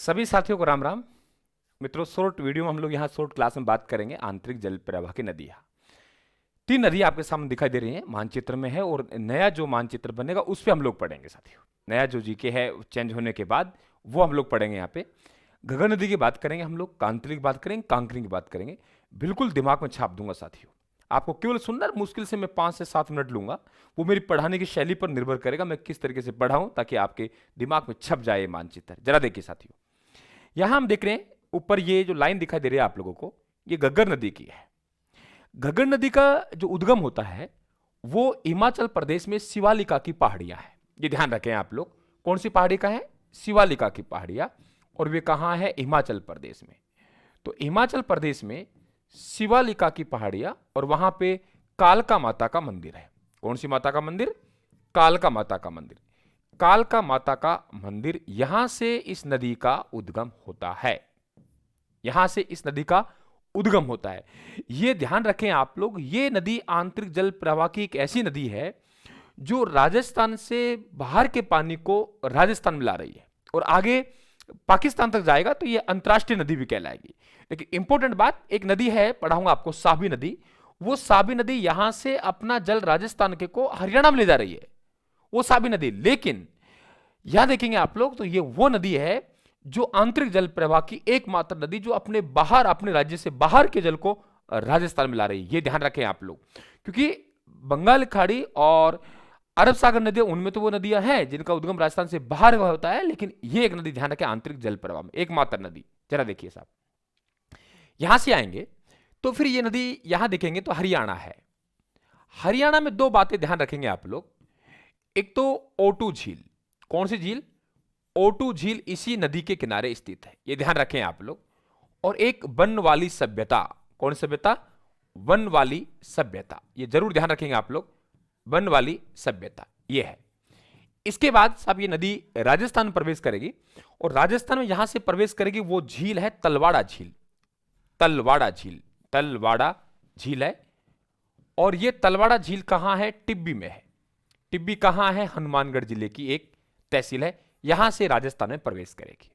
सभी साथियों को राम राम। मित्रों, शॉर्ट वीडियो में हम लोग यहाँ शॉर्ट क्लास में बात करेंगे आंतरिक जल प्रवाह की नदियाँ। 3 नदियाँ आपके सामने दिखाई दे रही हैं, मानचित्र में है, और नया जो मानचित्र बनेगा उस पर हम लोग पढ़ेंगे साथियों। नया जो जीके है चेंज होने के बाद वो हम लोग पढ़ेंगे। यहाँ पे घग्गर नदी की बात करेंगे हम लोग, कांतली की बात करेंगे, कांकरी की बात करेंगे। बिल्कुल दिमाग में छाप दूंगा साथियों। आपको केवल सुनना, मुश्किल से मैं 5 से 7 मिनट लूंगा। वो मेरी पढ़ाने की शैली पर निर्भर करेगा, मैं किस तरीके से पढ़ाऊं ताकि आपके दिमाग में छप जाए ये मानचित्र। जरा देखिए साथियों, यहां हम देख रहे हैं ऊपर ये जो लाइन दिखाई दे रही है आप लोगों को, ये घग्गर नदी की है। घग्गर नदी का जो उद्गम होता है वो हिमाचल प्रदेश में शिवालिका की पहाड़ियां है। ये ध्यान रखें आप लोग, कौन सी पहाड़ी का है? शिवालिका की पहाड़ियां। और वे कहां है? हिमाचल प्रदेश में। तो हिमाचल प्रदेश में शिवालिका की पहाड़ियां, और वहां पे कालका माता का मंदिर है। कौन सी माता का मंदिर? कालका माता का मंदिर। कालका माता का मंदिर, यहां से इस नदी का उद्गम होता है। यहां से इस नदी का उद्गम होता है। यह ध्यान रखें आप लोग, ये नदी आंतरिक जल प्रवाह की एक ऐसी नदी है जो राजस्थान से बाहर के पानी को राजस्थान में ला रही है, और आगे पाकिस्तान तक जाएगा तो यह अंतरराष्ट्रीय नदी भी कहलाएगी। लेकिन इंपॉर्टेंट बात, एक नदी है, पढ़ाऊंगा आपको, साबी नदी। वो साबी नदी यहां से अपना जल राजस्थान के को हरियाणा में ले जा रही है, वो साबी नदी। लेकिन यहां देखेंगे आप लोग तो ये वो नदी है जो आंतरिक जल प्रवाह की एकमात्र नदी, जो अपने राज्य से बाहर के जल को राजस्थान में ला रही है। ये ध्यान रखें आप लोग, क्योंकि बंगाल खाड़ी और अरब सागर नदियां, उनमें तो वो नदियां हैं जिनका उद्गम राजस्थान से बाहर होता है, लेकिन ये एक नदी ध्यान रखें आंतरिक जल प्रवाह में एकमात्र नदी। जरा देखिए साहब, यहां से आएंगे तो फिर ये नदी यहां देखेंगे तो हरियाणा है। हरियाणा में 2 बातें ध्यान रखेंगे आप लोग। एक तो ओटू झील। कौन सी झील? ओटू झील इसी नदी के किनारे स्थित है, ये ध्यान रखें आप लोग। और एक वन वाली सभ्यता। कौन सभ्यता? वन वाली सभ्यता, ये जरूर ध्यान रखेंगे आप लोग। वन वाली सभ्यता ये है। इसके बाद साहब ये नदी राजस्थान में प्रवेश करेगी, और राजस्थान में यहां से प्रवेश करेगी वो झील है तलवाड़ा झील। तलवाड़ा झील, तलवाड़ा झील है। और ये तलवाड़ा झील कहां है? टिब्बी में है। टिब्बी कहां है? हनुमानगढ़ जिले की एक तहसील है, यहां से राजस्थान में प्रवेश करेगी।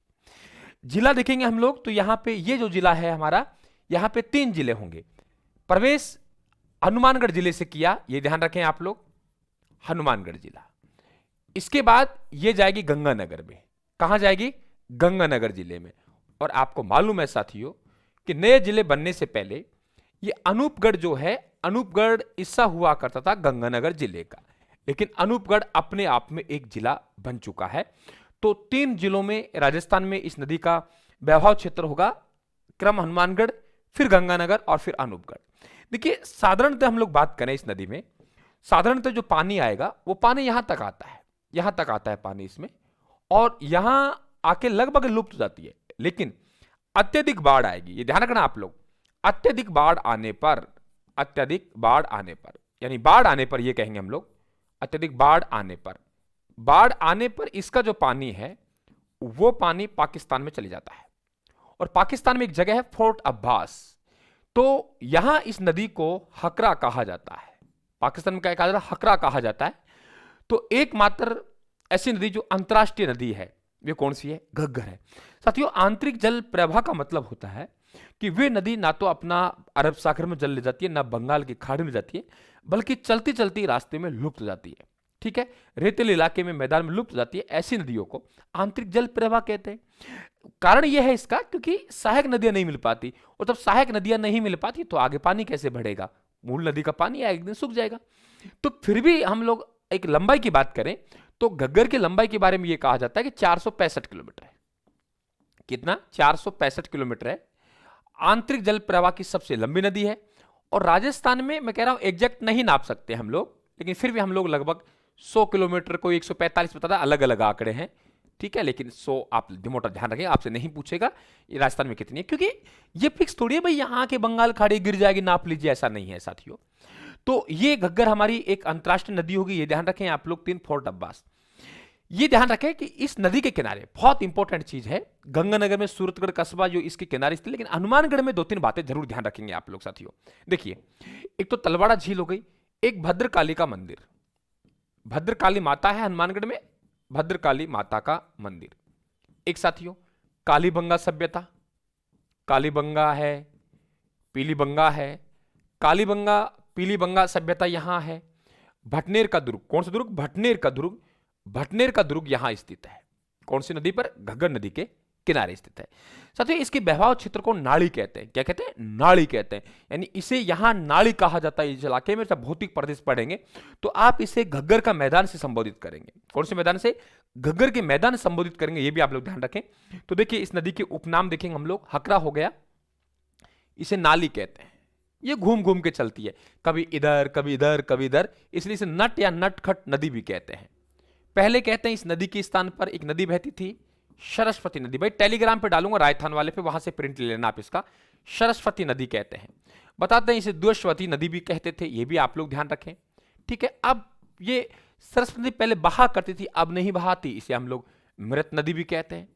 जिला देखेंगे हम लोग तो यहां पे ये जो जिला है हमारा, यहां पे 3 जिले होंगे। प्रवेश हनुमानगढ़ जिले से किया, ये ध्यान रखें आप लोग, हनुमानगढ़ जिला। इसके बाद ये जाएगी गंगानगर में। कहां जाएगी? गंगानगर जिले में। और आपको मालूम है साथियों कि नए जिले बनने से पहले ये अनूपगढ़ जो है, अनूपगढ़ हिस्सा हुआ करता था गंगानगर जिले का, लेकिन अनूपगढ़ अपने आप में एक जिला बन चुका है। तो 3 जिलों में राजस्थान में इस नदी का वैभव क्षेत्र होगा, क्रम हनुमानगढ़, फिर गंगानगर और फिर अनूपगढ़। देखिए साधारणतः हम लोग बात करें इस नदी में, साधारणतः जो पानी आएगा वो पानी यहां तक आता है, यहां तक आता है पानी इसमें, और यहां आके लगभग लुप्त हो जाती है। लेकिन अत्यधिक बाढ़ आएगी, ये ध्यान रखना आप लोग। अत्यधिक बाढ़ आने पर, अत्यधिक बाढ़ आने पर, यानी बाढ़ आने पर ये कहेंगे हम लोग, अत्यधिक बाढ़ आने पर, बाढ़ आने पर इसका जो पानी है वो पानी पाकिस्तान में चले जाता है। और पाकिस्तान में एक जगह है फोर्ट अब्बास, तो यहां इस नदी को हकरा कहा जाता है। पाकिस्तान में क्या कहा जाता है? हकरा कहा जाता है। तो एकमात्र ऐसी नदी जो अंतरराष्ट्रीय नदी है वे कौन सी है? घग्गर है। साथियों, आंतरिक जल प्रवाह का मतलब होता है कि वे नदी ना तो अपना अरब सागर में जल ले जाती है, ना बंगाल की खाड़ी में जाती है, बल्कि चलती चलती रास्ते में लुप्त हो जाती है। ठीक है, रेतीले इलाके में, मैदान में लुप्त हो जाती है। ऐसी नदियों को आंतरिक जल प्रवाह कहते हैं। कारण यह है इसका क्योंकि सहायक नदियां नहीं मिल पाती, और जब सहायक नदियां नहीं मिल पाती तो आगे पानी कैसे बढ़ेगा? मूल नदी का पानी एक दिन सूख जाएगा। तो फिर भी हम लोग एक लंबाई की बात करें तो घग्गर की लंबाई के बारे में यह कहा जाता है कि 465 किलोमीटर है। कितना? 465 किलोमीटर है। आंतरिक जल प्रवाह की सबसे लंबी नदी है। और राजस्थान में, मैं कह रहा हूं एग्जैक्ट नहीं नाप सकते हम लोग, लेकिन फिर भी हम लोग लगभग 100 किलोमीटर को 145 बताता, अलग अलग आंकड़े हैं। ठीक है, लेकिन 100 आप मोटा ध्यान रखें, आपसे नहीं पूछेगा ये राजस्थान में कितनी है, क्योंकि ये फिक्स थोड़ी है भाई यहां के बंगाल खाड़ी गिर जाएगी नाप लीजिए, ऐसा नहीं है साथियों। तो ये घग्गर हमारी एक अंतरराष्ट्रीय नदी होगी, ये ध्यान रखें आप लोग। 3 फोर्ट अब्बास, ये ध्यान रखें कि इस नदी के किनारे बहुत इंपॉर्टेंट चीज है, गंगानगर में सूरतगढ़ कस्बा जो इसके किनारे स्थित, लेकिन हनुमानगढ़ में 2-3 बातें जरूर ध्यान रखेंगे आप लोग साथियों। देखिए, एक तो तलवाड़ा झील हो गई, एक भद्रकाली का मंदिर, भद्रकाली माता है हनुमानगढ़ में, भद्रकाली माता का मंदिर एक साथियों। कालीबंगा सभ्यता, कालीबंगा है, पीलीबंगा है, कालीबंगा पीलीबंगा सभ्यता यहां है। भटनेर का दुर्ग, कौन सा दुर्ग? भटनेर का दुर्ग, भटनेर का दुर्ग यहां स्थित है। कौन सी नदी पर? घग्गर नदी के किनारे स्थित है। साथियों इसके बहवाव क्षेत्र को नाड़ी कहते हैं। क्या कहते हैं? नाड़ी कहते हैं। यानी इसे यहां नाड़ी कहा जाता है। इस इलाके में जब भौतिक प्रदेश पढ़ेंगे तो आप इसे घग्गर का मैदान से संबोधित करेंगे। कौन से मैदान से? घग्गर के मैदान से संबोधित करेंगे, ये भी आप लोग ध्यान रखें। तो देखिए इस नदी के उपनाम देखेंगे हम लोग। हकरा हो गया, इसे नाली कहते हैं। ये घूम घूम के चलती है, कभी इधर कभी इधर कभी इधर, इसलिए इसे नट या नटखट नदी भी कहते हैं। पहले कहते हैं इस नदी के स्थान पर एक नदी बहती थी, सरस्वती नदी। भाई टेलीग्राम पे डालूंगा राजस्थान वाले पे, वहां से प्रिंट ले लेना आप इसका। सरस्वती नदी कहते हैं। बताते हैं इसे द्वैश्वती नदी भी कहते थे, ये भी आप लोग ध्यान रखें। ठीक है, अब ये सरस्वती नदी पहले बहा करती थी, अब नहीं बहाती, इसे हम लोग मृत नदी भी कहते हैं।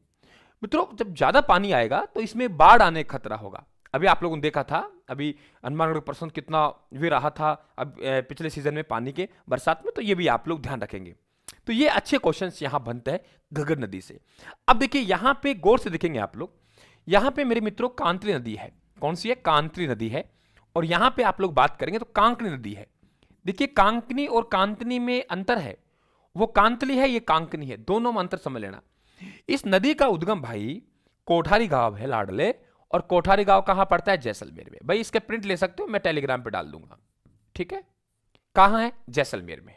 मित्रों जब ज्यादा पानी आएगा तो इसमें बाढ़ आने का खतरा होगा। अभी आप लोगों ने देखा था, अभी हनुमानगढ़ प्रसंग कितना भी रहा था अब पिछले सीजन में पानी के बरसात में, तो ये भी आप लोग ध्यान रखेंगे। तो ये अच्छे क्वेश्चंस यहां बनते हैं घग्गर नदी से। अब देखिए यहां पे गौर से देखेंगे आप लोग, यहां पे मेरे मित्रों कांतली नदी है। कौन सी है? कांतली नदी है। और यहां पे आप लोग बात करेंगे तो कांकनी नदी है। देखिए कांकनी और कांतनी में अंतर है, वो कांतली है, ये कांकनी है, दोनों में अंतर समझ लेना। इस नदी का उद्गम भाई कोठारी गांव है लाडले, और कोठारी गांव कहां पड़ता है? जैसलमेर में। भाई इसके प्रिंट ले सकते हो, मैं टेलीग्राम पे डाल दूंगा। ठीक है, कहां है? जैसलमेर में।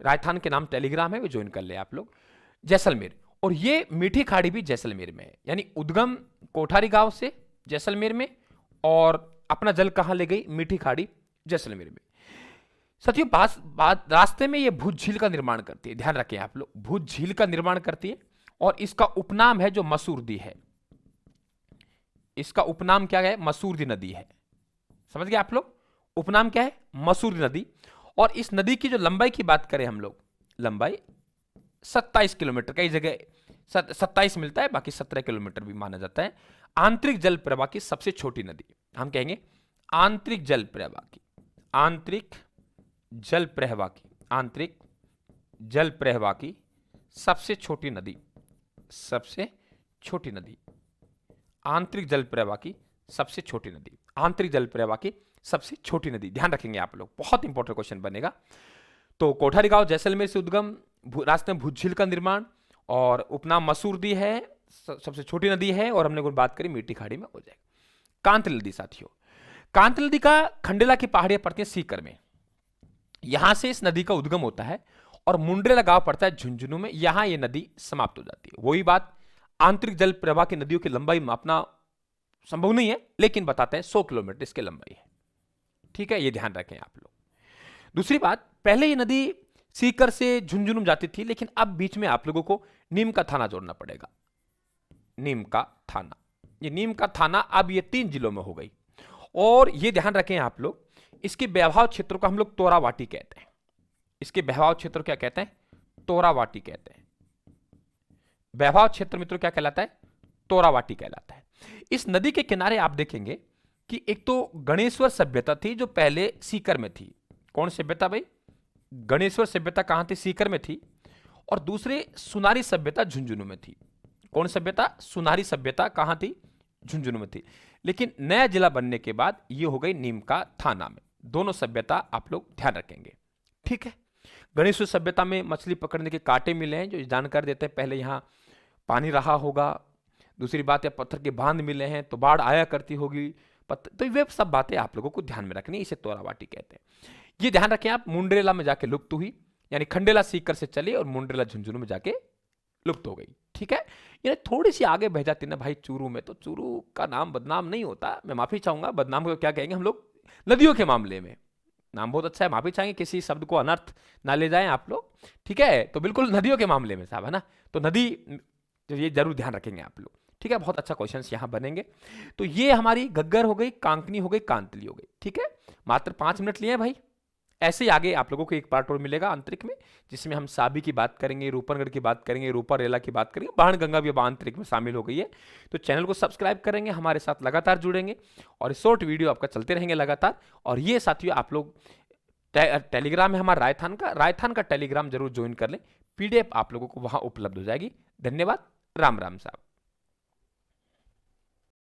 राजस्थान के नाम टेलीग्राम है, वो ज्वाइन कर ले आप लोग। जैसलमेर, और ये मीठी खाड़ी भी जैसलमेर में है। यानी उद्गम कोठारी गांव से जैसलमेर में, और अपना जल कहां ले गई? मीठी खाड़ी जैसलमेर में। साथियों रास्ते में ये भुज झील का निर्माण करती है, ध्यान रखें आप लोग, भुज झील का निर्माण करती है। और इसका उपनाम है जो मसूरदी है। इसका उपनाम क्या है? मसूरदी नदी है। समझ गए आप लोग? उपनाम क्या है? मसूरदी नदी। और इस नदी की जो लंबाई की बात करें हम लोग, लंबाई 27 किलोमीटर, कई जगह 27 मिलता है, बाकी 17 किलोमीटर भी माना जाता है। आंतरिक जल प्रवाह की सबसे छोटी नदी, हम कहेंगे आंतरिक जल प्रवाह की, आंतरिक जल प्रवाह की, आंतरिक जल प्रवाह की सबसे छोटी नदी, सबसे छोटी नदी, आंतरिक जल प्रवाह की सबसे छोटी नदी, आंतरिक जल प्रवाह की सबसे छोटी नदी। ध्यान रखेंगे आप लोग, बहुत इंपॉर्टेंट क्वेश्चन बनेगा। तो कोठारी गांव जैसलमेर से उद्गम, रास्ते में भुज झील का निर्माण, और उपनाम मसूरदी है, सबसे छोटी नदी है, और हमने बात करी मीठी खाड़ी में हो जाएगा। कांतली नदी साथियों, कांतली नदी का खंडेला की पहाड़ियां पड़ती हैं सीकर में, यहां से इस नदी का उद्गम होता है। और मुंड्रेला गांव पड़ता है झुंझुनू में, यहां ये नदी समाप्त हो जाती है। वही बात, आंतरिक जल प्रवाह की नदियों की लंबाई मापना संभव नहीं है, लेकिन बताते हैं 100 किलोमीटर इसकी लंबाई है। ठीक है, ये ध्यान रखें आप लोग। दूसरी बात, पहले ये नदी सीकर से झुंझुनू जाती थी, लेकिन अब बीच में आप लोगों को नीम का थाना जोड़ना पड़ेगा। नीम का थाना, ये नीम का थाना अब ये 3 जिलों में हो गई। और ये ध्यान रखें आप लोग, इसके बहवाव क्षेत्र को हम लोग तोरावाटी कहते हैं। इसके बहवाव क्षेत्र क्या कहते हैं? तोरावाटी कहते हैं। बहवाव क्षेत्र मित्रों क्या कहलाता है? तोरावाटी कहलाता है। इस नदी के किनारे आप देखेंगे कि एक तो गणेश्वर सभ्यता थी जो पहले सीकर में थी। कौन सभ्यता भाई? गणेश्वर सभ्यता कहां थी? सीकर में थी। और दूसरे सुनारी सभ्यता झुंझुनू में थी। कौन सभ्यता? सुनारी सभ्यता कहां थी? झुंझुनू में थी। लेकिन नया जिला बनने के बाद ये हो गई नीम का थाना में। दोनों सभ्यता आप लोग ध्यान रखेंगे। ठीक है, गणेश्वर सभ्यता में मछली पकड़ने के कांटे मिले हैं जो जानकारी देते हैं पहले यहां पानी रहा होगा। दूसरी बात है पत्थर के बांध मिले हैं तो बाढ़ आया करती होगी। तो वे सब बातें आप लोगों को ध्यान में रखनी, इसे तोरावाटी कहते हैं। ये ध्यान रखें आप, मुंड्रेला में जाके लुप्त हुई, यानी खंडेला सीकर से चली और मुंड्रेला झुंझुनू में जाके लुप्त हो गई। ठीक है, ये थोड़ी सी आगे बह जाती ना भाई चूरू में, तो चूरू का नाम बदनाम नहीं होता, मैं माफी चाहूंगा। बदनाम को क्या कहेंगे हम लोग? नदियों के मामले में नाम बहुत अच्छा है, माफी चाहेंगे, किसी शब्द को अनर्थ ना ले जाएं आप लोग। ठीक है, तो बिल्कुल नदियों के मामले में साहब, है ना, तो नदी तो ये जरूर ध्यान रखेंगे आप लोग। ठीक है, बहुत अच्छा क्वेश्चंस यहां बनेंगे। तो ये हमारी घग्गर हो गई, कांकनी हो गई, कांतली हो गई। ठीक है, मात्र 5 मिनट लिए भाई। ऐसे ही आगे आप लोगों को एक पार्ट और मिलेगा आंतरिक में, जिसमें हम साबी की बात करेंगे, रूपनगढ़ की बात करेंगे, रूपारेला की बात करेंगे, बाणगंगा भी अब आंतरिक में शामिल हो गई है। तो चैनल को सब्सक्राइब करेंगे, हमारे साथ लगातार जुड़ेंगे और शॉर्ट वीडियो आपका चलते रहेंगे लगातार। और ये साथियों आप लोग टेलीग्राम है हमारा राजस्थान का टेलीग्राम जरूर ज्वाइन कर लें, PDF आप लोगों को वहां उपलब्ध हो जाएगी। धन्यवाद, राम राम साहब।